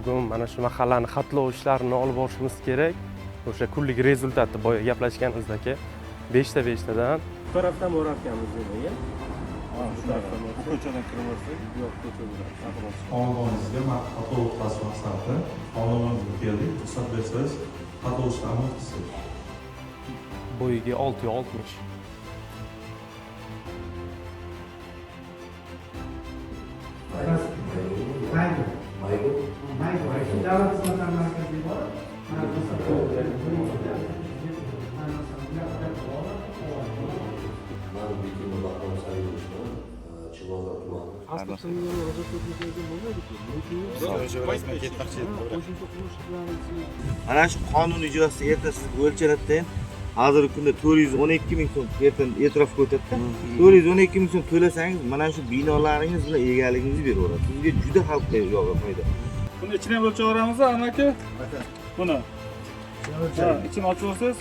bugun mana shu mahallani xatlov ishlarini olib borishimiz kerak. O'sha kunlik rezultatni boya gaplashganimizdagi 5tadan bu tarafdan borar ekanmiz nimaga? Ko'chadan kirib olsak, yo'q, ko'chadan. Xonadoningizga xato o'tkazish maqsadida xonadoningizga keldik. Ruxsat bersangiz, xato ishlarni o'tkazsak. Bo'yiga 660. Davlat xizmatlari markaziga borib, Ana shu qonun ijrosi ertasiga o'lchanadi. Hozirgi kunda 412 ming so'm e'tirofga o'tadi. 412 ming so'm to'lasangiz, mana shu binolaringiz bilan egaligingizni beraveradi. Sizga juda xalqqa foyda. Buni ichini ham o'lchab olamiz, amaki. Buni. Ha, ichini ochib olsangiz,